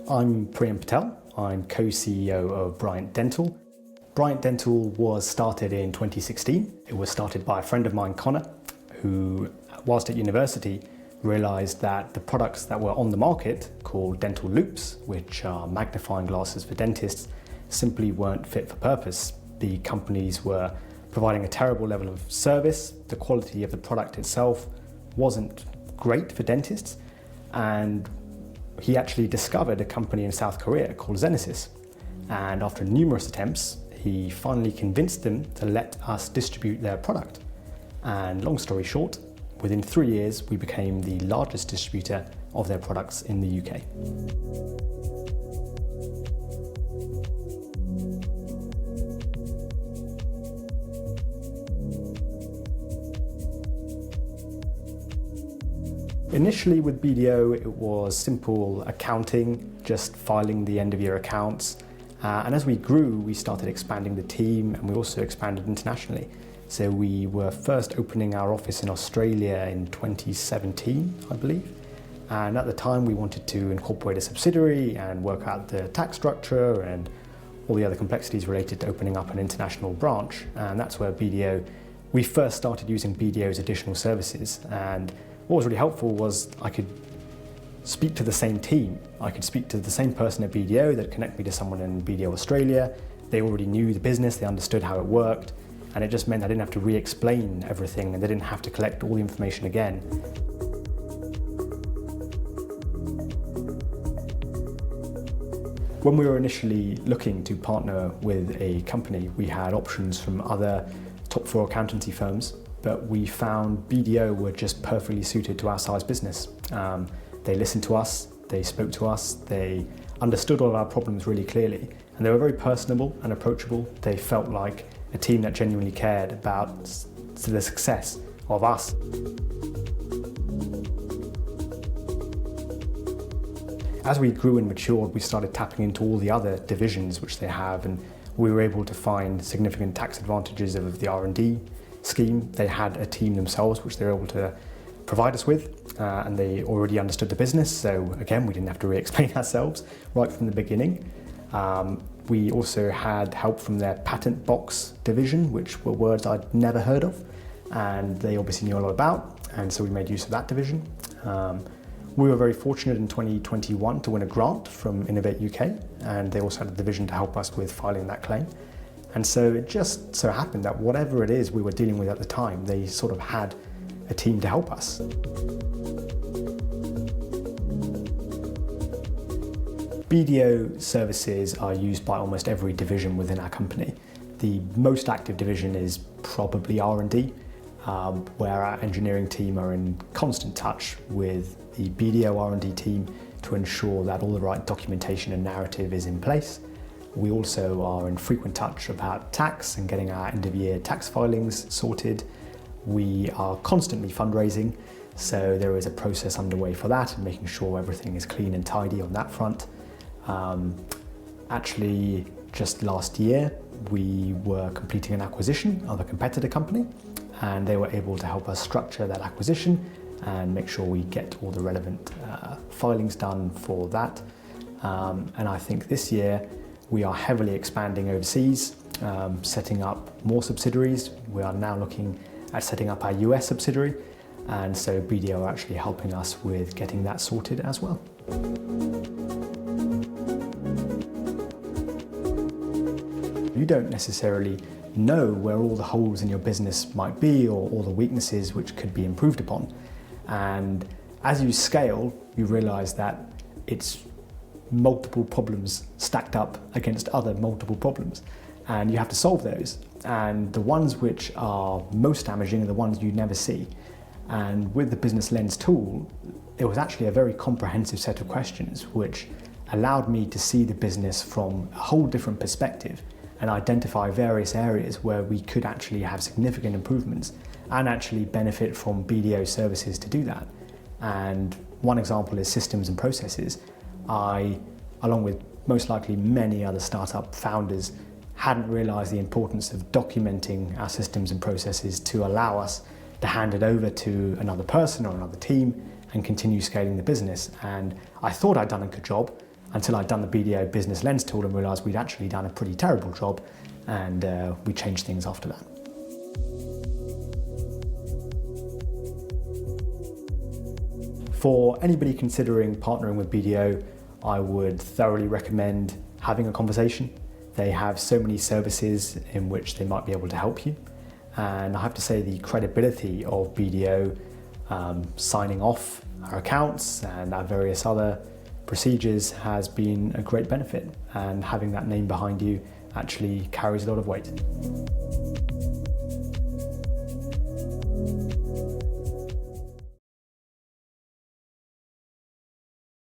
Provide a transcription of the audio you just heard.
I'm Bryant Patel. I'm co-CEO of Bryant Dental. Bryant Dental was started in 2016. It was started by a friend of mine, Connor, who, whilst at university, realised that the products that were on the market, called dental loupes, which are magnifying glasses for dentists, simply weren't fit for purpose. The companies were providing a terrible level of service. The quality of the product itself wasn't great for dentists, and he actually discovered a company in South Korea called Genesis. And after numerous attempts, he finally convinced them to let us distribute their product. And long story short, within 3 years, we became the largest distributor of their products in the UK. Initially with BDO, it was simple accounting, just filing the end of year accounts. And as we grew, we started expanding the team, and we also expanded internationally. So we were first opening our office in Australia in 2017, I believe. And at the time, we wanted to incorporate a subsidiary and work out the tax structure and all the other complexities related to opening up an international branch. And that's where we first started using BDO's additional services. And what was really helpful was I could speak to the same team. I could speak to the same person at BDO that connect me to someone in BDO Australia. They already knew the business, they understood how it worked, and it just meant I didn't have to re-explain everything, and they didn't have to collect all the information again. When we were initially looking to partner with a company, we had options from other top 4 accountancy firms, but we found BDO were just perfectly suited to our size business. They listened to us, they spoke to us, they understood all of our problems really clearly, and they were very personable and approachable. They felt like a team that genuinely cared about the success of us. As we grew and matured, we started tapping into all the other divisions which they have, and we were able to find significant tax advantages of the R&D scheme. They had a team themselves which they were able to provide us with, and they already understood the business, so again, we didn't have to re-explain ourselves right from the beginning. We also had help from their patent box division, which were words I'd never heard of, and they obviously knew a lot about, and so we made use of that division. We were very fortunate in 2021 to win a grant from Innovate UK, and they also had a division to help us with filing that claim. And so it just so happened that whatever it is we were dealing with at the time, they sort of had a team to help us. BDO services are used by almost every division within our company. The most active division is probably R&D, where our engineering team are in constant touch with the BDO R&D team to ensure that all the right documentation and narrative is in place. We also are in frequent touch about tax and getting our end of year tax filings sorted. We are constantly fundraising, so there is a process underway for that and making sure everything is clean and tidy on that front. Actually, just last year, we were completing an acquisition of a competitor company, and they were able to help us structure that acquisition and make sure we get all the relevant filings done for that. And I think this year, we are heavily expanding overseas, setting up more subsidiaries. We are now looking at setting up our US subsidiary, and so BDO are actually helping us with getting that sorted as well. You don't necessarily know where all the holes in your business might be, or all the weaknesses which could be improved upon. And as you scale, you realize that it's multiple problems stacked up against other multiple problems, and you have to solve those. And the ones which are most damaging are the ones you never see. And with the Business Lens tool, it was actually a very comprehensive set of questions which allowed me to see the business from a whole different perspective and identify various areas where we could actually have significant improvements and actually benefit from BDO services to do that. And one example is systems and processes. I, along with most likely many other startup founders, hadn't realized the importance of documenting our systems and processes to allow us to hand it over to another person or another team and continue scaling the business. And I thought I'd done a good job until I'd done the BDO business lens tool and realised we'd actually done a pretty terrible job, and we changed things after that. For anybody considering partnering with BDO, I would thoroughly recommend having a conversation. They have so many services in which they might be able to help you. And I have to say the credibility of BDO signing off our accounts and our various other procedures has been a great benefit, and having that name behind you actually carries a lot of weight.